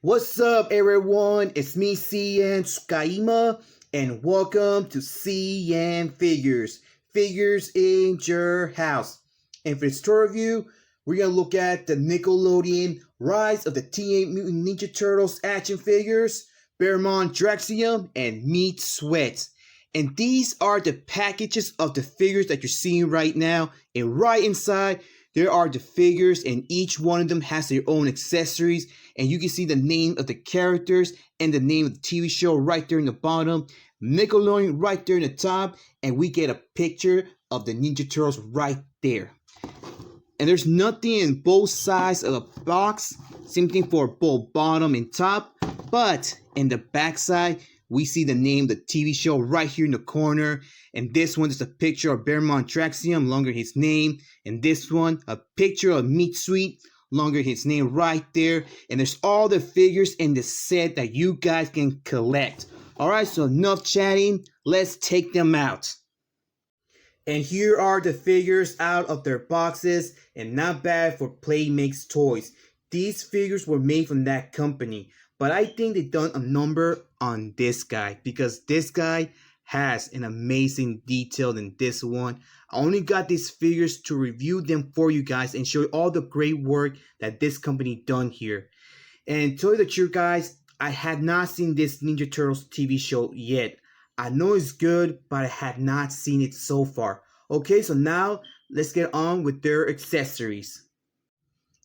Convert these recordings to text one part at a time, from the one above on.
What's up, everyone? It's me, CN.TSUKAIMA, and welcome to CN.Figures. Figures in your house. And for this tour review, we're going to look at the Nickelodeon Rise of the Teenage Mutant Ninja Turtles action figures, Draxum, and Meat Sweat. And these are the packages of the figures that you're seeing right now. And right inside, there are the figures, and each one of them has their own accessories. And you can see the name of the characters and the name of the TV show right there in the bottom. Nickelodeon right there in the top. And we get a picture of the Ninja Turtles right there. And there's nothing in both sides of the box. Same thing for both bottom and top. But in the back side, we see the name of the TV show right here in the corner. And this one is a picture of Draxum, longer his name. And this one, a picture of Meat Sweet, longer his name right there. And there's all the figures in the set that you guys can collect. Alright, so enough chatting. Let's take them out. And here are the figures out of their boxes. And not bad for Playmates toys. These figures were made from that company. But I think they done a number on this guy, because this guy has an amazing detail in this one. I only got these figures to review them for you guys and show you all the great work that this company done here. And to tell you the truth, guys, I had not seen this Ninja Turtles TV show yet. I know it's good, but I had not seen it so far. Okay, so now let's get on with their accessories.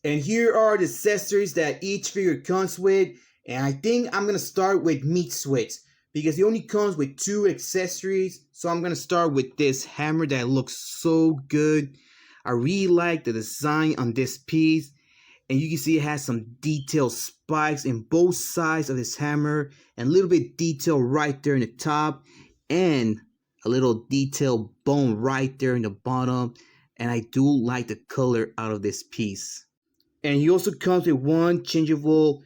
And here are the accessories that each figure comes with. And I think I'm going to start with Meat Sweat, because he only comes with 2 accessories. So I'm going to start with this hammer that looks so good. I really like the design on this piece. And you can see it has some detailed spikes in both sides of this hammer. And a little bit detail right there in the top. And a little detailed bone right there in the bottom. And I do like the color out of this piece. And he also comes with one changeable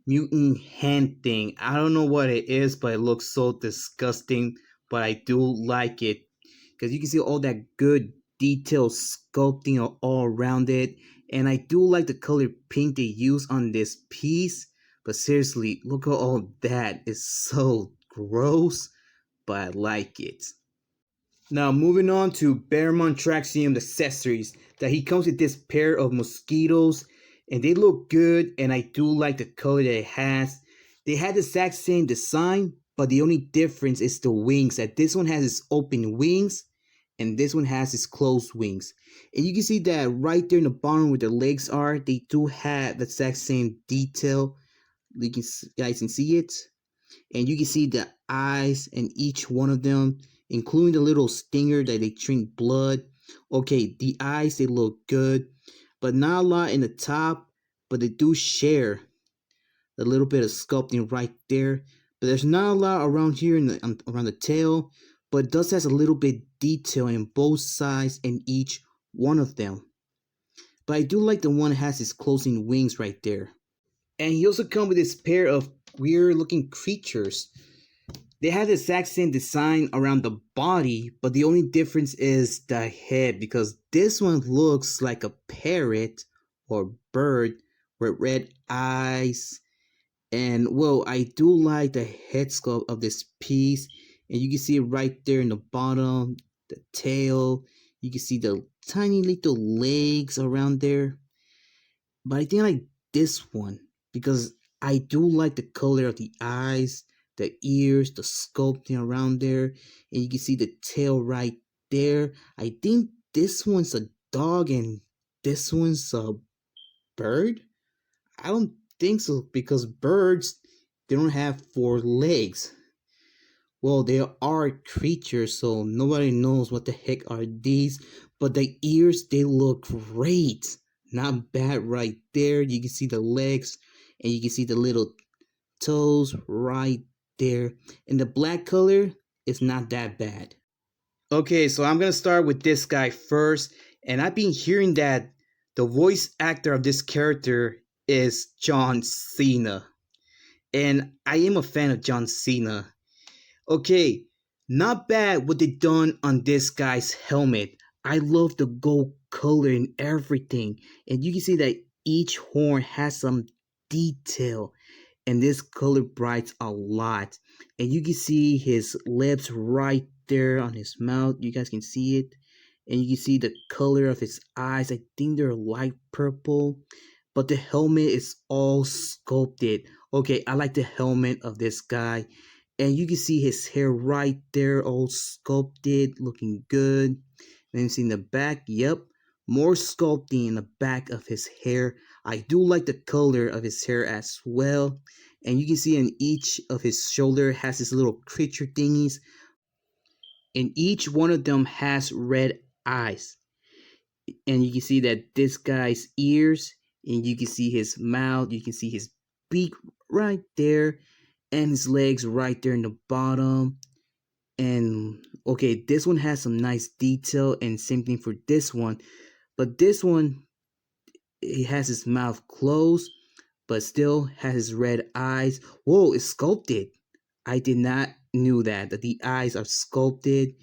mutant hand thing. I don't know what it is, but it looks so disgusting, but I do like it because you can see all that good detailed sculpting all around it. And I do like the color pink they use on this piece, but seriously, look at all that. It's so gross, but I like it. Now moving on to Draxum accessories, that he comes with this pair of mosquitoes. And they look good, and I do like the color that it has. They had the exact same design, but the only difference is the wings. That this one has its open wings, and this one has its closed wings. And you can see that right there in the bottom where the legs are, they do have the exact same detail. You guys can see it. And you can see the eyes in each one of them, including the little stinger that they drink blood. Okay, the eyes, they look good. But not a lot in the top, but they do share a little bit of sculpting right there. But there's not a lot around here around the tail, but it does has a little bit detail in both sides and each one of them. But I do like the one that has his closing wings right there. And he also comes with this pair of weird looking creatures. They have the exact same design around the body, but the only difference is the head, because this one looks like a parrot or bird with red eyes. And well, I do like the head sculpt of this piece. And you can see it right there in the bottom, the tail. You can see the tiny little legs around there. But I think I like this one because I do like the color of the eyes, the ears, the sculpting around there, and you can see the tail right there. I think this one's a dog and this one's a bird. I don't think so, because birds, they don't have 4 legs. Well, they are creatures, so nobody knows what the heck are these. But the ears, they look great. Not bad right there. You can see the legs, and you can see the little toes right there. And the black color is not that bad. Okay, so I'm gonna start with this guy first. And I've been hearing that the voice actor of this character is John Cena. And I am a fan of John Cena. Okay, not bad what they done on this guy's helmet. I love the gold color and everything. And you can see that each horn has some detail. and this color brights a lot. And you can see his lips right there on his mouth. You guys can see it. And you can see the color of his eyes. I think they're light purple. But the helmet is all sculpted. Okay, I like the helmet of this guy. And you can see his hair right there, all sculpted, looking good. Then you see in the back, yep, more sculpting in the back of his hair. I do like the color of his hair as well. And you can see in each of his shoulder has his little creature thingies. And each one of them has red eyes. And you can see that this guy's ears, and you can see his mouth, you can see his beak right there, and his legs right there in the bottom. And okay, this one has some nice detail, and same thing for this one. But this one, he has his mouth closed, but still has his red eyes. Whoa, it's sculpted. I did not knew that the eyes are sculpted.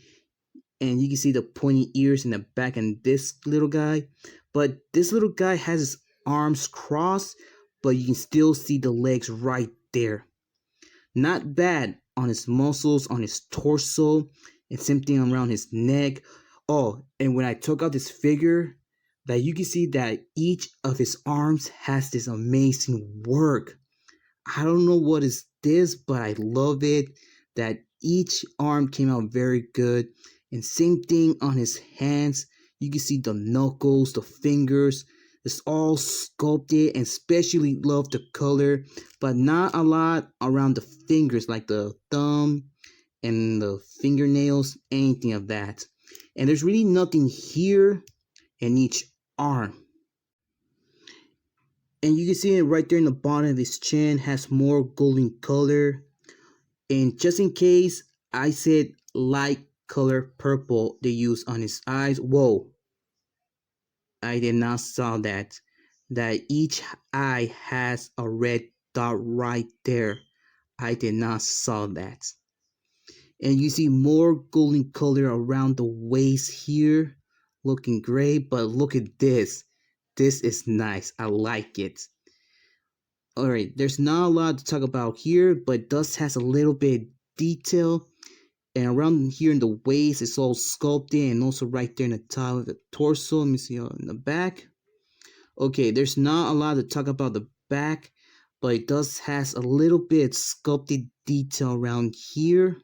And you can see the pointy ears in the back and this little guy. But this little guy has his arms crossed, but you can still see the legs right there. Not bad on his muscles, on his torso, and same thing around his neck. Oh, and when I took out this figure, that you can see that each of his arms has this amazing work. I don't know what is this, but I love it. That each arm came out very good. And same thing on his hands. You can see the knuckles, the fingers. It's all sculpted, and especially love the color, but not a lot around the fingers, like the thumb and the fingernails, anything of that. And there's really nothing here in each arm. And you can see it right there in the bottom of his chin has more golden color. And just in case I said light color purple they use on his eyes. Whoa, I did not saw that. That each eye has a red dot right there. I did not saw that. And you see more golden color around the waist here. Looking great, but look at this. This is nice. I like it. Alright, there's not a lot to talk about here, but it does has a little bit detail. And around here in the waist, it's all sculpted, and also right there in the top of the torso. Let me see in the back. Okay, there's not a lot to talk about the back, but it does has a little bit sculpted detail around here.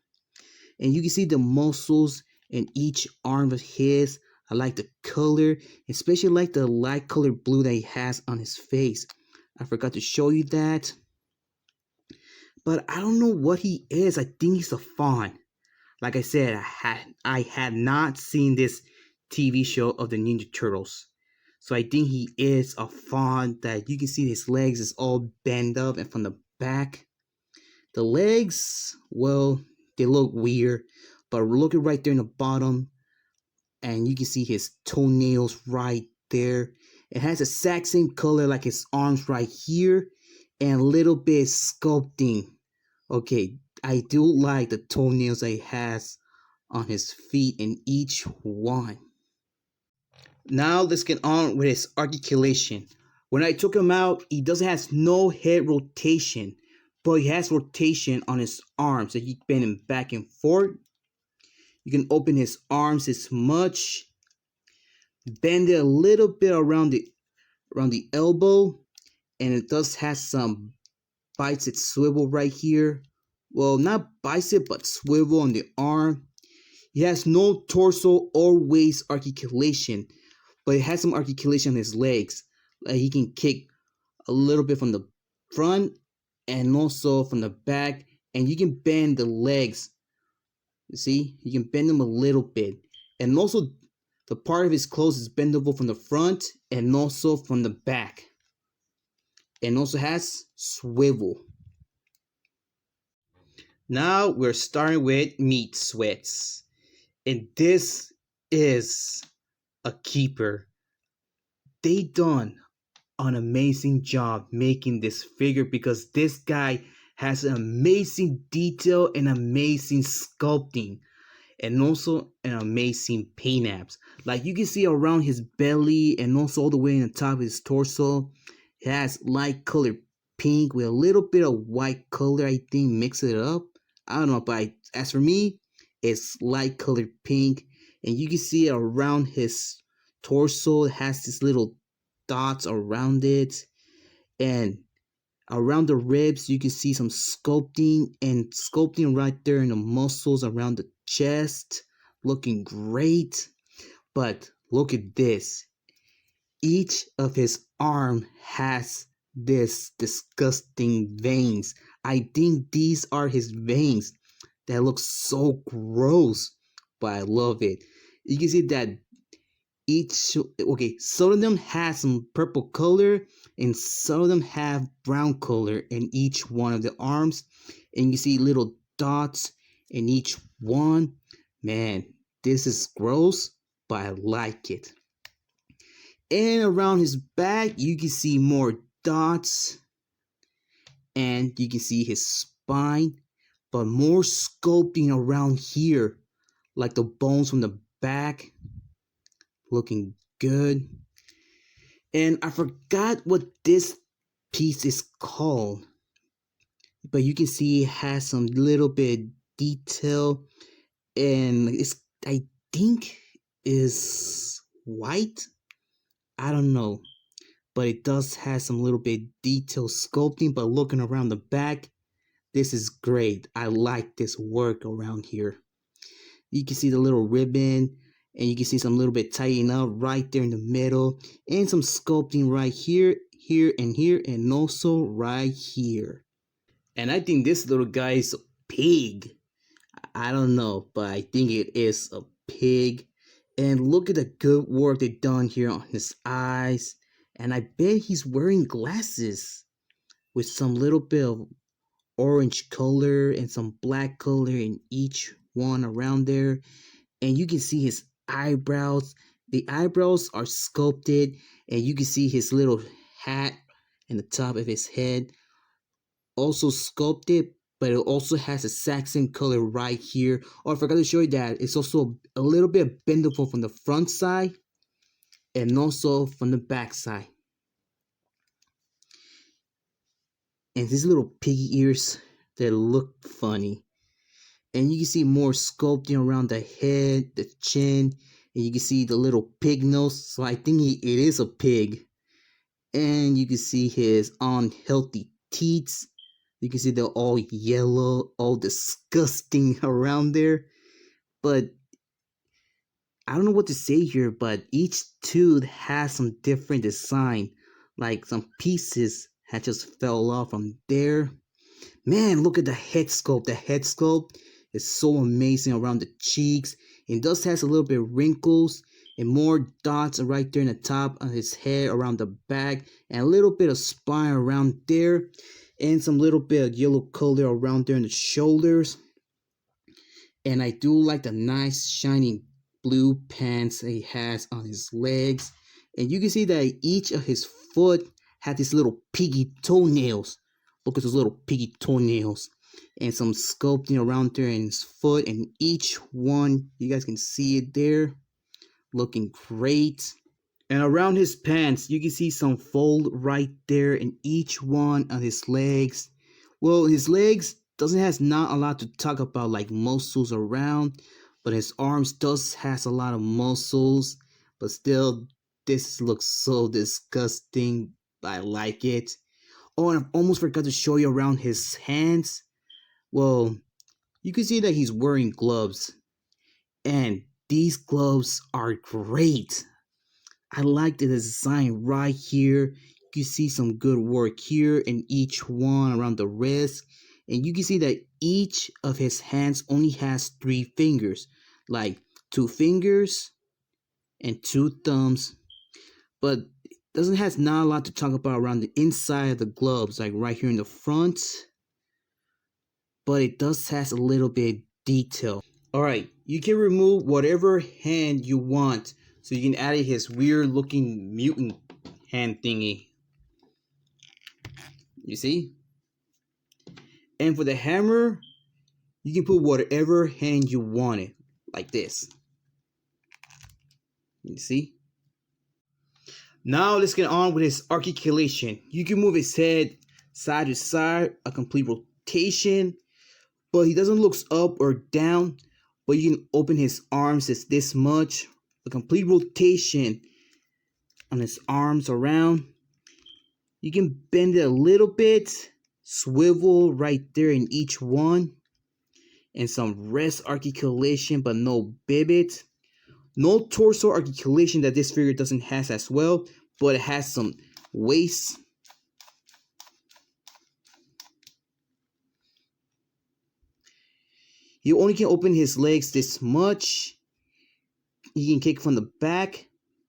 And you can see the muscles in each arm of his. I like the color, especially like the light colored blue that he has on his face. I forgot to show you that. But I don't know what he is. I think he's a fawn. Like I said, I had not seen this TV show of the Ninja Turtles. So I think he is a fawn. That you can see his legs is all bent up, and from the back, the legs, well, they look weird. But look at right there in the bottom, and you can see his toenails right there. It has the exact same color like his arms right here, and a little bit sculpting. Okay, I do like the toenails that he has on his feet in each one. Now let's get on with his articulation. When I took him out, he doesn't have no head rotation, but he has rotation on his arms that he bend him back and forth. You can open his arms as much, bend it a little bit around the elbow, and it does have some bicep swivel right here. Well, not bicep, but swivel on the arm. He has no torso or waist articulation, but it has some articulation on his legs. Like he can kick a little bit from the front and also from the back, and you can bend the legs. You see, you can bend them a little bit, and also the part of his clothes is bendable from the front and also from the back, and also has swivel. Now we're starting with meat sweats, and this is a keeper. They done an amazing job making this figure, because this guy has an amazing detail and amazing sculpting, and also an amazing paint apps. Like you can see around his belly and also all the way in the top of his torso, it has light colored pink with a little bit of white color, I think, mix it up. I don't know, but as for me, it's light colored pink. And you can see around his torso, it has these little dots around it. And around the ribs, you can see some sculpting right there in the muscles around the chest. Looking great. But look at this. Each of his arm has this disgusting veins. I think these are his veins. That looks so gross, but I love it. You can see that some of them have some purple color and some of them have brown color in each one of the arms, and you see little dots in each one. Man, this is gross, but I like it. And around his back, you can see more dots, and you can see his spine, but more sculpting around here, like the bones from the back. Looking good. And I forgot what this piece is called, but you can see it has some little bit detail, and I think is white. I don't know, but it does have some little bit detail sculpting. But looking around the back, this is great. I like this work around here. You can see the little ribbon, and you can see some little bit tighten up right there in the middle, and some sculpting right here, here, and also right here. And I think this little guy is a pig. I don't know, but I think it is a pig. And look at the good work they done here on his eyes. And I bet he's wearing glasses with some little bit of orange color and some black color in each one around there. And you can see his eyebrows. The eyebrows are sculpted, and you can see his little hat in the top of his head also sculpted, but it also has a Saxon color right here. Oh, I forgot to show you that it's also a little bit bendable from the front side and also from the back side. And these little piggy ears that look funny. And you can see more sculpting around the head, the chin, and you can see the little pig nose. So I think it is a pig. And you can see his unhealthy teeth. You can see they're all yellow, all disgusting around there. But I don't know what to say here, but each tooth has some different design. Like some pieces had just fell off from there. Man, look at the head sculpt. The head sculpt is so amazing around the cheeks. It does has a little bit of wrinkles and more dots right there in the top of his head, around the back, and a little bit of spine around there, and some little bit of yellow color around there in the shoulders. And I do like the nice shiny blue pants that he has on his legs. And you can see that each of his foot had these little piggy toenails. Look at those little piggy toenails. And some sculpting around there in his foot. And each one, you guys can see it there. Looking great. And around his pants, you can see some fold right there in each one of his legs. Well, his legs doesn't has not a lot to talk about, like muscles around, but his arms does has a lot of muscles. But still, this looks so disgusting. I like it. Oh, and I almost forgot to show you around his hands. Well, you can see that he's wearing gloves, and these gloves are great. I like the design right here. You can see some good work here in each one around the wrist. And you can see that each of his hands only has 3 fingers. Like 2 fingers and 2 thumbs. But doesn't has not a lot to talk about around the inside of the gloves. Like right here in the front. But it does has a little bit of detail. Alright, you can remove whatever hand you want. So you can add his weird looking mutant hand thingy. You see? And for the hammer, you can put whatever hand you want it. Like this. You see? Now let's get on with his articulation. You can move his head side to side, a complete rotation, but he doesn't look up or down, but you can open his arms as this much, a complete rotation on his arms around. You can bend it a little bit, swivel right there in each one, and some wrist articulation but no pivot. No torso articulation that this figure doesn't have as well, but it has some waist. You only can open his legs this much. You can kick from the back,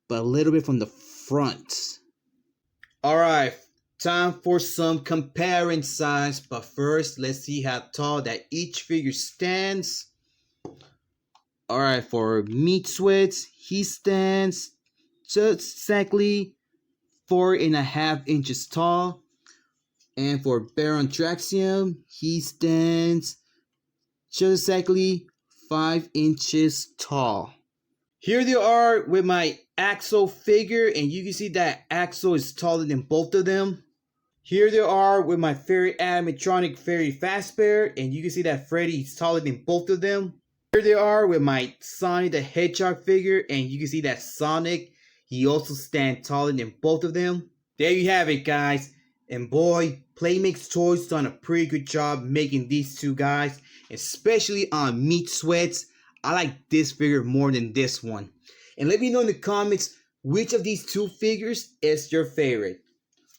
but a little bit from the front. Alright, time for some comparing size, but first let's see how tall that each figure stands. Alright, for Meat Sweats, he stands just exactly 4.5 inches tall. And for Baron Draxum, he stands just exactly 5 inches tall. Here they are with my Axel figure, and you can see that Axel is taller than both of them. Here they are with my Fairy animatronic Fairy Fazbear, and you can see that Freddy is taller than both of them. Here they are with my Sonic the Hedgehog figure, and you can see that Sonic, he also stands taller than both of them. There you have it, guys. And boy, Playmates Toys done a pretty good job making these two guys, especially on Meat Sweats. I like this figure more than this one. And let me know in the comments which of these two figures is your favorite.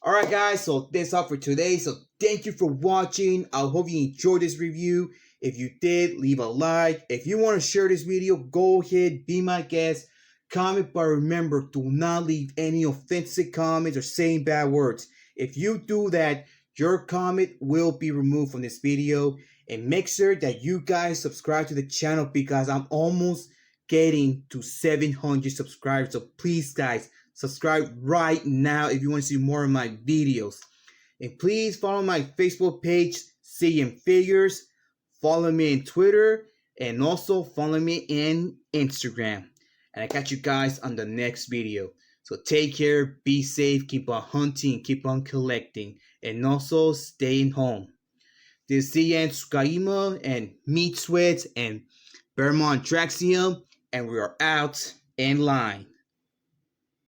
Alright guys, so that's all for today. So thank you for watching. I hope you enjoyed this review. If you did, leave a like. If you want to share this video, go ahead, be my guest. Comment, but remember, do not leave any offensive comments or saying bad words. If you do that, your comment will be removed from this video. And make sure that you guys subscribe to the channel because I'm almost getting to 700 subscribers. So please guys, subscribe right now if you want to see more of my videos. And please follow my Facebook page, CN.Figures. Follow me on Twitter. And also follow me in Instagram. And I catch you guys on the next video. So take care, be safe, keep on hunting, keep on collecting. And also staying home. This is CN.TSUKAIMA and Meat Sweats and Vermont Draxium, and we are out in line.